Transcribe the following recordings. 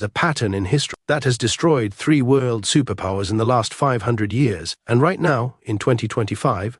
A pattern in history that has destroyed 3 world superpowers in the last 500 years, and right now, in 2025,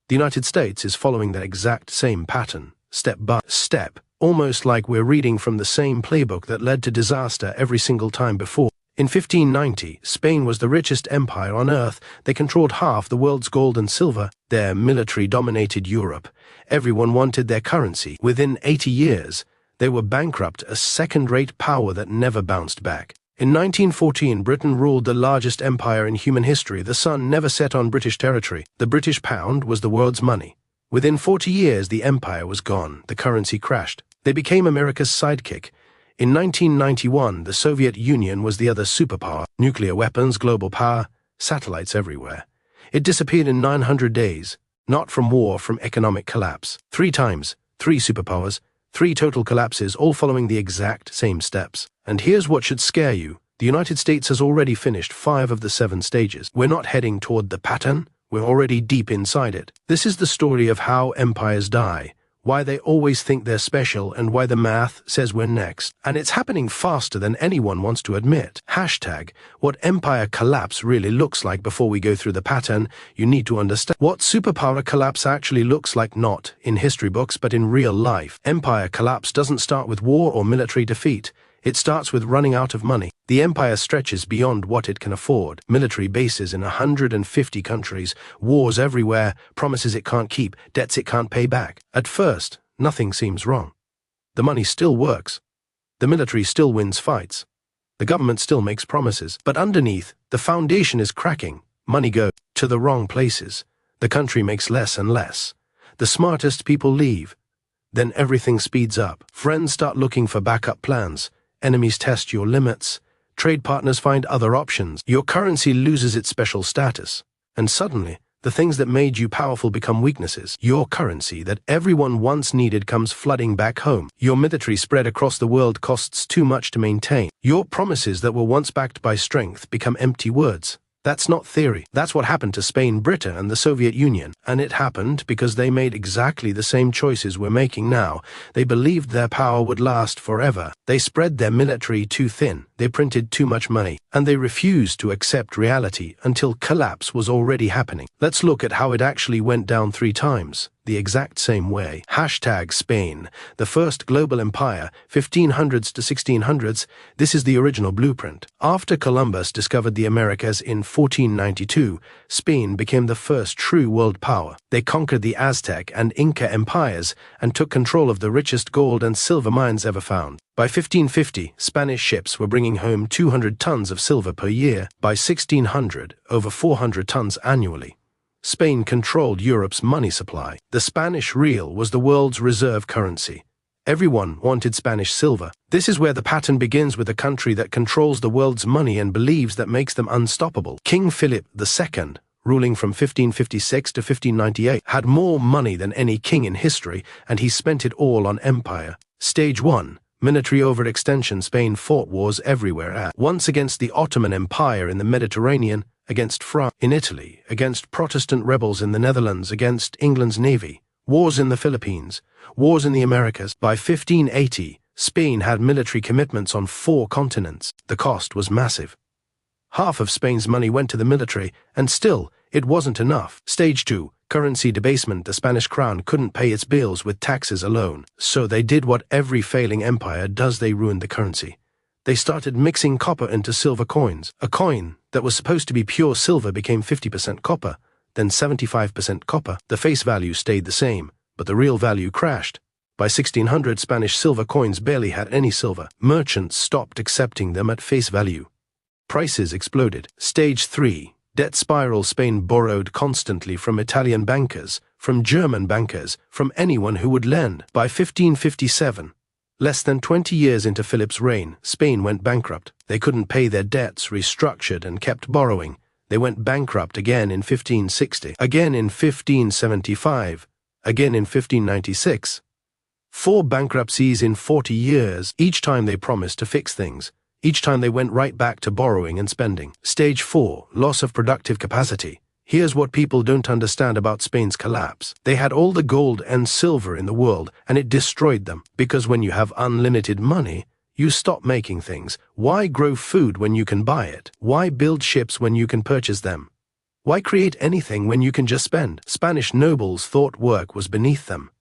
the United States is following that exact same pattern, step by step, almost like we're reading from the same playbook that led to disaster every single time before. In 1590, Spain was the richest empire on earth. They controlled half the world's gold and silver. Their military dominated Europe. Everyone wanted their currency. Within 80 years, they were bankrupt, a second-rate power that never bounced back. In 1914, Britain ruled the largest empire in human history. The sun never set on British territory. The British pound was the world's money. Within 40 years, the empire was gone. The currency crashed. They became America's sidekick. In 1991, the Soviet Union was the other superpower. Nuclear weapons, global power, satellites everywhere. It disappeared in 900 days. Not from war, from economic collapse. 3 times, 3 superpowers, 3 total collapses, all following the exact same steps. And here's what should scare you. The United States has already finished 5 of the 7 stages. We're not heading toward the pattern, we're already deep inside it. This is the story of how empires die, why they always think they're special, and why the math says we're next. And it's happening faster than anyone wants to admit. Hashtag, what empire collapse really looks like. Before we go through the pattern, you need to understand what superpower collapse actually looks like, not in history books, but in real life. Empire collapse doesn't start with war or military defeat. It starts with running out of money. The empire stretches beyond what it can afford. Military bases in 150 countries, wars everywhere, promises it can't keep, debts it can't pay back. At first, nothing seems wrong. The money still works. The military still wins fights. The government still makes promises. But underneath, the foundation is cracking. Money goes to the wrong places. The country makes less and less. The smartest people leave. Then everything speeds up. Friends start looking for backup plans. Enemies test your limits. Trade partners find other options. Your currency loses its special status. And suddenly, the things that made you powerful become weaknesses. Your currency that everyone once needed comes flooding back home. Your military spread across the world costs too much to maintain. Your promises that were once backed by strength become empty words. That's not theory. That's what happened to Spain, Britain, and the Soviet Union. And it happened because they made exactly the same choices we're making now. They believed their power would last forever. They spread their military too thin. They printed too much money. And they refused to accept reality until collapse was already happening. Let's look at how it actually went down 3 times. The exact same way. Hashtag Spain, the first global empire, 1500s to 1600s. This is the original blueprint. After Columbus discovered the Americas in 1492, Spain became the first true world power. They conquered the Aztec and Inca empires and took control of the richest gold and silver mines ever found. By 1550, Spanish ships were bringing home 200 tons of silver per year. By 1600, over 400 tons annually. Spain controlled Europe's money supply. The Spanish real was the world's reserve currency. Everyone wanted Spanish silver. This is where the pattern begins, with a country that controls the world's money and believes that makes them unstoppable. King Philip II, ruling from 1556 to 1598, had more money than any king in history, and he spent it all on empire. Stage 1. Military overextension. Spain fought wars everywhere. Once against the Ottoman Empire in the Mediterranean, against France in Italy, against Protestant rebels in the Netherlands, against England's navy, wars in the Philippines, wars in the Americas. By 1580, Spain had military commitments on 4 continents. The cost was massive. Half of Spain's money went to the military, and still, it wasn't enough. Stage 2. Currency debasement. The Spanish crown couldn't pay its bills with taxes alone. So they did what every failing empire does: they ruined the currency. They started mixing copper into silver coins. A coin that was supposed to be pure silver became 50% copper, then 75% copper. The face value stayed the same, but the real value crashed. By 1600, Spanish silver coins barely had any silver. Merchants stopped accepting them at face value. Prices exploded. Stage 3. Debt spiral. Spain borrowed constantly from Italian bankers, from German bankers, from anyone who would lend. By 1557, less than 20 years into Philip's reign, Spain went bankrupt. They couldn't pay their debts, restructured, and kept borrowing. They went bankrupt again in 1560, again in 1575, again in 1596. 4 bankruptcies in 40 years. Each time they promised to fix things. Each time they went right back to borrowing and spending. Stage 4. Loss of productive capacity. Here's what people don't understand about Spain's collapse. They had all the gold and silver in the world, and it destroyed them. Because when you have unlimited money, You stop making things. Why grow food when you can buy it? Why build ships when you can purchase them? Why create anything when you can just spend? Spanish nobles thought work was beneath them.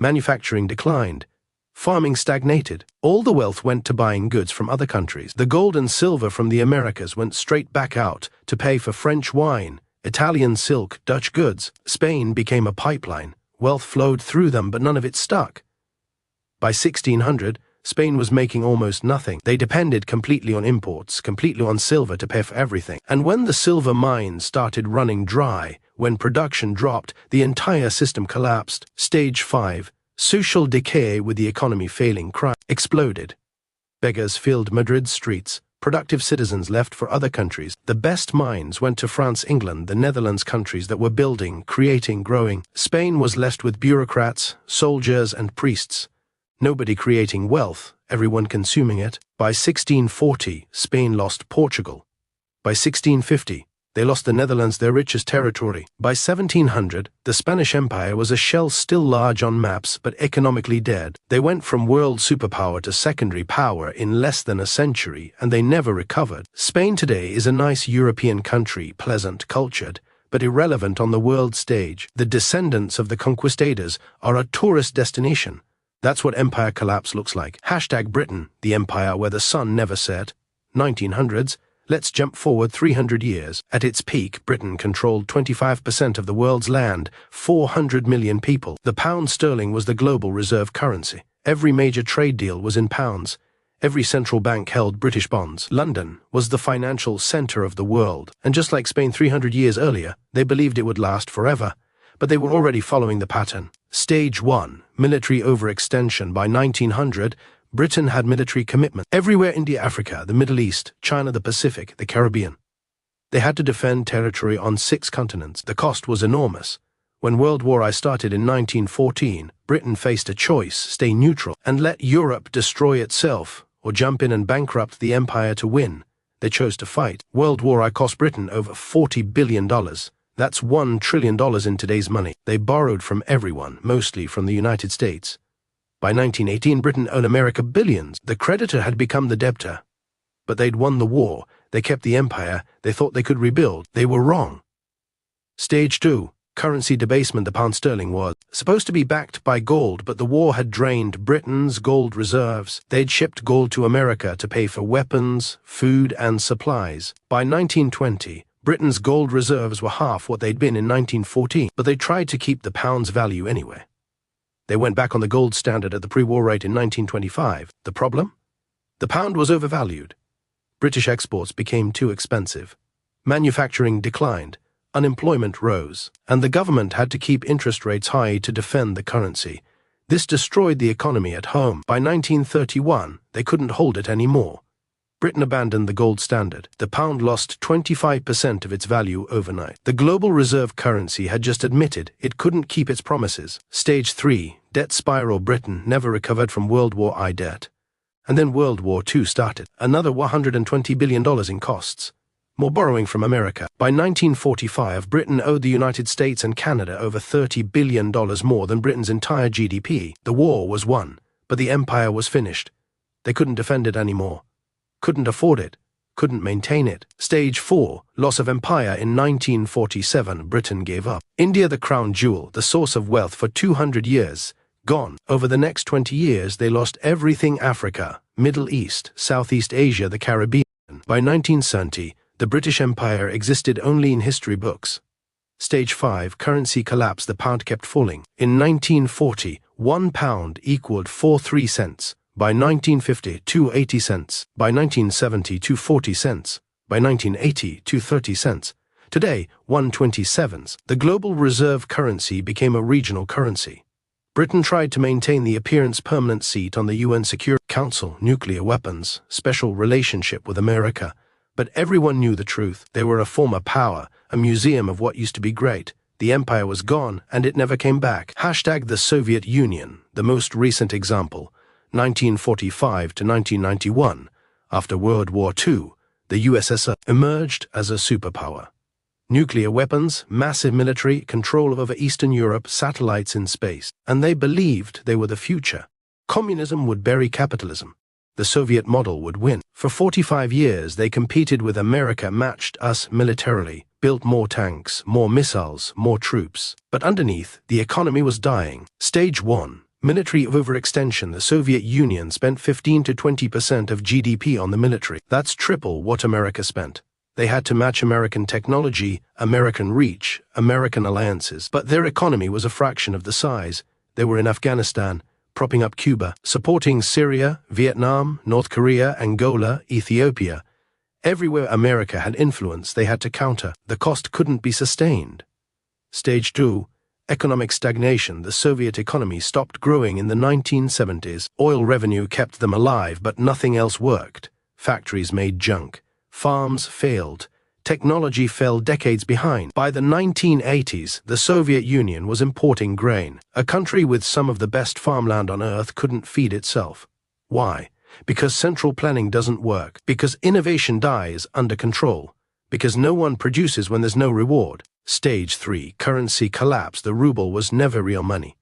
Manufacturing declined. Farming stagnated. All the wealth went to buying goods from other countries. The gold and silver from the Americas went straight back out to pay for French wine, Italian silk, Dutch goods. Spain became a pipeline. Wealth flowed through them, but none of it stuck. By 1600, Spain was making almost nothing. They depended completely on imports, completely on silver to pay for everything. And when the silver mines started running dry, when production dropped, the entire system collapsed. Stage 5, social decay with the economy failing, crime exploded. Beggars filled Madrid's streets. Productive citizens left for other countries. The best minds went to France, England, the Netherlands, countries that were building, creating, growing. Spain was left with bureaucrats, soldiers, and priests. Nobody creating wealth, everyone consuming it. By 1640, Spain lost Portugal. By 1650, they lost the Netherlands, their richest territory. By 1700, the Spanish Empire was a shell still large on maps but economically dead. They went from world superpower to secondary power in less than a century, and they never recovered. Spain today is a nice European country, pleasant, cultured, but irrelevant on the world stage. The descendants of the conquistadors are a tourist destination. That's what empire collapse looks like. Hashtag Britain, the empire where the sun never set. 1900s. Let's jump forward 300 years. At its peak, Britain controlled 25% of the world's land, 400 million people. The pound sterling was the global reserve currency. Every major trade deal was in pounds. Every central bank held British bonds. London was the financial center of the world. And just like Spain 300 years earlier, they believed it would last forever. But they were already following the pattern. Stage 1, military overextension. By 1900, Britain had military commitment. Everywhere: India, Africa, the Middle East, China, the Pacific, the Caribbean. They had to defend territory on 6 continents. The cost was enormous. When World War I started in 1914, Britain faced a choice: stay neutral and let Europe destroy itself, or jump in and bankrupt the empire to win. They chose to fight. World War I cost Britain over $40 billion. That's $1 trillion in today's money. They borrowed from everyone, mostly from the United States. By 1918, Britain owed America billions. The creditor had become the debtor. But they'd won the war. They kept the empire. They thought they could rebuild. They were wrong. Stage 2, currency debasement. The pound sterling was supposed to be backed by gold, but the war had drained Britain's gold reserves. They'd shipped gold to America to pay for weapons, food, and supplies. By 1920, Britain's gold reserves were half what they'd been in 1914, but they tried to keep the pound's value anyway. They went back on the gold standard at the pre-war rate in 1925. The problem? The pound was overvalued. British exports became too expensive. Manufacturing declined. Unemployment rose. And the government had to keep interest rates high to defend the currency. This destroyed the economy at home. By 1931, they couldn't hold it anymore. Britain abandoned the gold standard. The pound lost 25% of its value overnight. The global reserve currency had just admitted it couldn't keep its promises. Stage 3, debt spiral. Britain never recovered from World War I debt. And then World War II started. Another $120 billion in costs. More borrowing from America. By 1945, Britain owed the United States and Canada over $30 billion more than Britain's entire GDP. The war was won, but the empire was finished. They couldn't defend it anymore. Couldn't afford it, couldn't maintain it. Stage 4, loss of empire. In 1947, Britain gave up. India, the crown jewel, the source of wealth for 200 years, gone. Over the next 20 years, they lost everything: Africa, Middle East, Southeast Asia, the Caribbean. By 1970, the British Empire existed only in history books. Stage 5, currency collapse. The pound kept falling. In 1940, £1 equaled 43 cents. By 1950, 2.80 cents. By 1970, 2.40 cents. By 1980, 2.30 cents. Today, 1.27. The global reserve currency became a regional currency. Britain tried to maintain the appearance permanent seat on the UN Security Council, nuclear weapons, special relationship with America. But everyone knew the truth. They were a former power, a museum of what used to be great. The empire was gone, and it never came back. Hashtag the Soviet Union, the most recent example. 1945 to 1991, after World War II, the USSR emerged as a superpower. Nuclear weapons, massive military, control over Eastern Europe, satellites in space. And they believed they were the future. Communism would bury capitalism. the Soviet model would win. For 45 years, they competed with America, matched us militarily, built more tanks, more missiles, more troops. But underneath, the economy was dying. Stage 1. Military overextension. The Soviet Union spent 15 to 20% of GDP on the military. That's triple what America spent. They had to match American technology, American reach, American alliances. But their economy was a fraction of the size. They were in Afghanistan, propping up Cuba, supporting Syria, Vietnam, North Korea, Angola, Ethiopia. Everywhere America had influence, they had to counter. The cost couldn't be sustained. Stage 2. Economic stagnation. The Soviet economy stopped growing in the 1970s. Oil revenue kept them alive, but nothing else worked. Factories made junk. Farms failed. Technology fell decades behind. By the 1980s, the Soviet Union was importing grain. A country with some of the best farmland on earth couldn't feed itself. Why? Because central planning doesn't work. Because innovation dies under control. Because no one produces when there's no reward. Stage 3. Currency collapse. The ruble was never real money.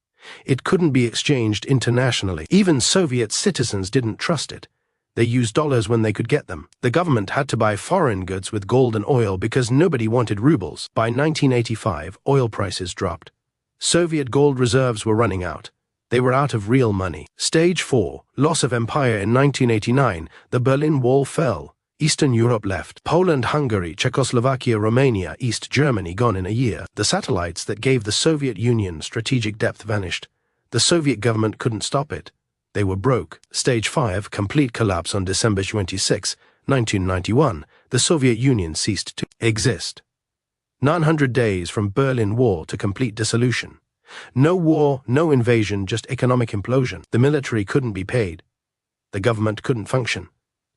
It couldn't be exchanged internationally. Even Soviet citizens didn't trust it. They used dollars when they could get them. The government had to buy foreign goods with gold and oil because nobody wanted rubles. By 1985, oil prices dropped. Soviet gold reserves were running out. They were out of real money. Stage 4. Loss of empire. In 1989, the Berlin Wall fell. Eastern Europe left. Poland, Hungary, Czechoslovakia, Romania, East Germany gone in a year. The satellites that gave the Soviet Union strategic depth vanished. The Soviet government couldn't stop it. They were broke. Stage 5. Complete collapse. On December 26, 1991, the Soviet Union ceased to exist. 900 days from Berlin Wall to complete dissolution. No war, no invasion, just economic implosion. The military couldn't be paid. The government couldn't function.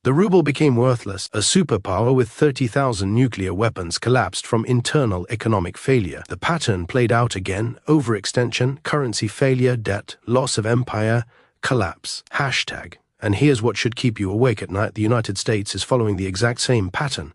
The ruble became worthless. A superpower with 30,000 nuclear weapons collapsed from internal economic failure. The pattern played out again: overextension, currency failure, debt, loss of empire, collapse. Hashtag. And here's what should keep you awake at night. The United States is following the exact same pattern.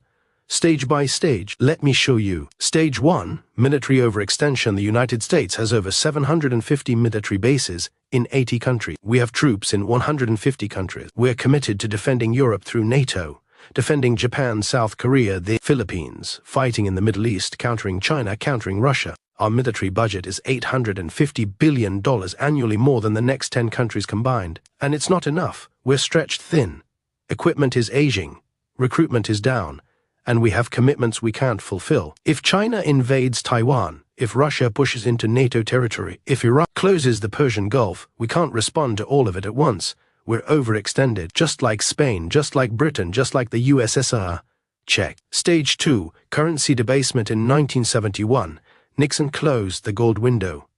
Stage by stage. Let me show you. Stage 1. Military overextension. The United States has over 750 military bases in 80 countries. We have troops in 150 countries. We're committed to defending Europe through NATO, defending Japan, South Korea, the Philippines, fighting in the Middle East, countering China, countering Russia. Our military budget is $850 billion annually, more than the next 10 countries combined. And it's not enough. We're stretched thin. Equipment is aging. Recruitment is down. And we have commitments we can't fulfill. If China invades Taiwan, if Russia pushes into NATO territory, if Iran closes the Persian Gulf, we can't respond to all of it at once. We're overextended, just like Spain, just like Britain, just like the USSR. Check. Stage 2. Currency debasement. In 1971, Nixon closed the gold window.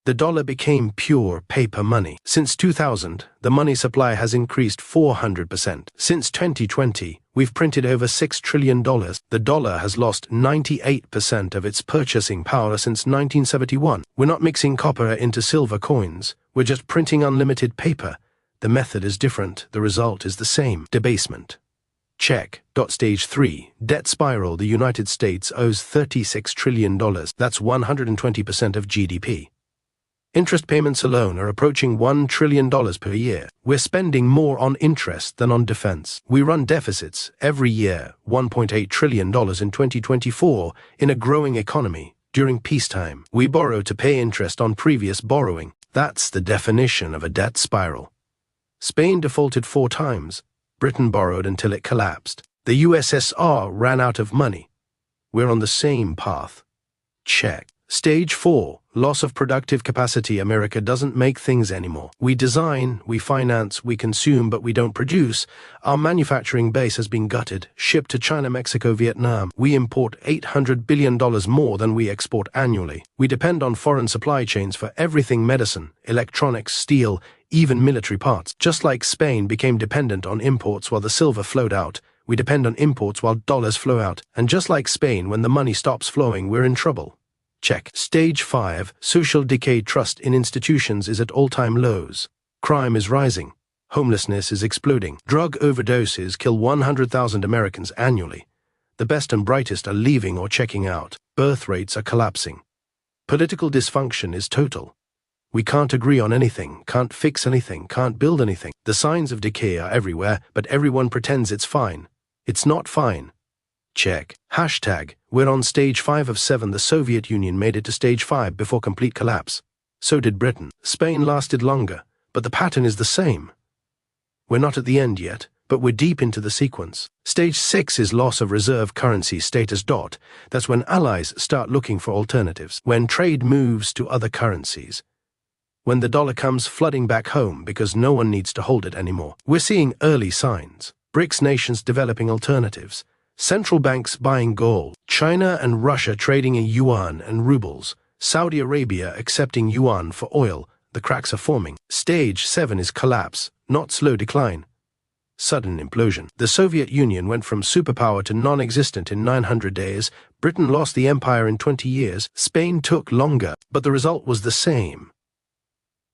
The dollar became pure paper money. Since 2000, the money supply has increased 400%. Since 2020, we've printed over $6 trillion. The dollar has lost 98% of its purchasing power since 1971. We're not mixing copper into silver coins. We're just printing unlimited paper. The method is different. The result is the same. Debasement. Check. Stage 3. Debt spiral. The United States owes $36 trillion. That's 120% of GDP. Interest payments alone are approaching $1 trillion per year. We're spending more on interest than on defense. We run deficits every year, $1.8 trillion in 2024, in a growing economy. During peacetime, we borrow to pay interest on previous borrowing. That's the definition of a debt spiral. Spain defaulted 4 times. Britain borrowed until it collapsed. The USSR ran out of money. We're on the same path. Check. Stage 4. Loss of productive capacity. America doesn't make things anymore. We design, we finance, we consume, but we don't produce. Our manufacturing base has been gutted, shipped to China, Mexico, Vietnam. We import $800 billion more than we export annually. We depend on foreign supply chains for everything: medicine, electronics, steel, even military parts. Just like Spain became dependent on imports while the silver flowed out, we depend on imports while dollars flow out. And just like Spain, when the money stops flowing, we're in trouble. Check. Stage 5. Social decay. Trust in institutions is at all-time lows. Crime is rising. Homelessness is exploding. Drug overdoses kill 100,000 Americans annually. The best and brightest are leaving or checking out. Birth rates are collapsing. Political dysfunction is total. We can't agree on anything, can't fix anything, can't build anything. The signs of decay are everywhere, but everyone pretends it's fine. It's not fine. Check. Hashtag, we're on stage 5 of 7. The Soviet Union made it to stage 5 before complete collapse. So did Britain. Spain lasted longer, but the pattern is the same. We're not at the end yet, but we're deep into the sequence. Stage 6 is loss of reserve currency status. That's when allies start looking for alternatives, when trade moves to other currencies, when the dollar comes flooding back home because no one needs to hold it anymore. We're seeing early signs. BRICS nations developing alternatives, central banks buying gold, China and Russia trading in yuan and rubles, Saudi Arabia accepting yuan for oil. The cracks are forming. Stage 7 is collapse, not slow decline. Sudden implosion. The Soviet Union went from superpower to non-existent in 900 days. Britain lost the empire in 20 years. Spain took longer, but the result was the same.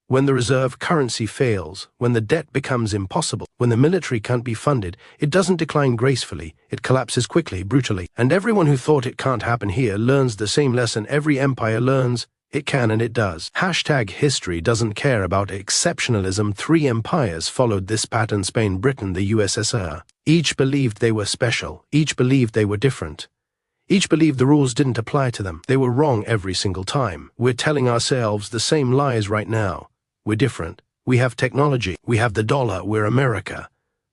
When the reserve currency fails, when the debt becomes impossible, when the military can't be funded, it doesn't decline gracefully, it collapses quickly, brutally. And everyone who thought it can't happen here learns the same lesson every empire learns: it can and it does. Hashtag history doesn't care about exceptionalism. 3 empires followed this pattern: Spain, Britain, the USSR. Each believed they were special, each believed they were different. Each believed the rules didn't apply to them. They were wrong every single time. We're telling ourselves the same lies right now. We're different. We have technology. We have the dollar. We're America.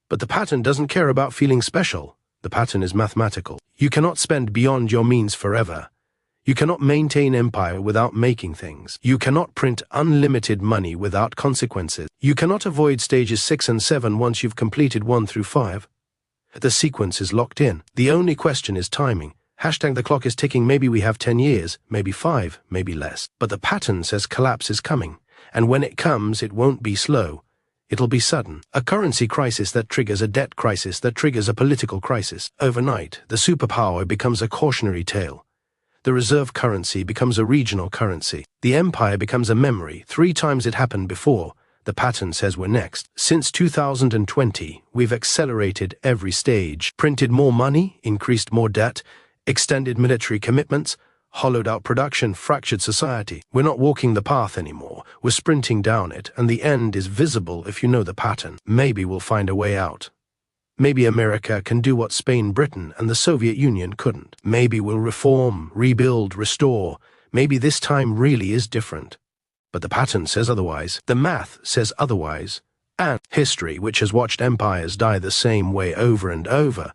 But the pattern doesn't care about feeling special. The pattern is mathematical. You cannot spend beyond your means forever. You cannot maintain empire without making things. You cannot print unlimited money without consequences. You cannot avoid stages 6 and 7 once you've completed 1 through 5. The sequence is locked in. The only question is timing. Hashtag the clock is ticking. Maybe we have 10 years, maybe 5, maybe less. But the pattern says collapse is coming. And when it comes, it won't be slow. It'll be sudden. A currency crisis that triggers a debt crisis that triggers a political crisis. Overnight, the superpower becomes a cautionary tale. The reserve currency becomes a regional currency. The empire becomes a memory. 3 times it happened before. The pattern says we're next. Since 2020, we've accelerated every stage. Printed more money, increased more debt, extended military commitments, hollowed out production, fractured society. We're not walking the path anymore. We're sprinting down it, and the end is visible if you know the pattern. Maybe we'll find a way out. Maybe America can do what Spain, Britain, and the Soviet Union couldn't. Maybe we'll reform, rebuild, restore. Maybe this time really is different. But the pattern says otherwise. The math says otherwise. And history, which has watched empires die the same way over and over,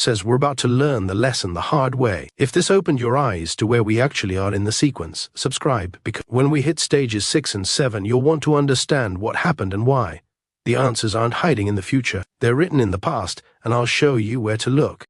says we're about to learn the lesson the hard way. If this opened your eyes to where we actually are in the sequence, subscribe, because when we hit stages 6 and 7, you'll want to understand what happened and why. The answers aren't hiding in the future, they're written in the past, and I'll show you where to look.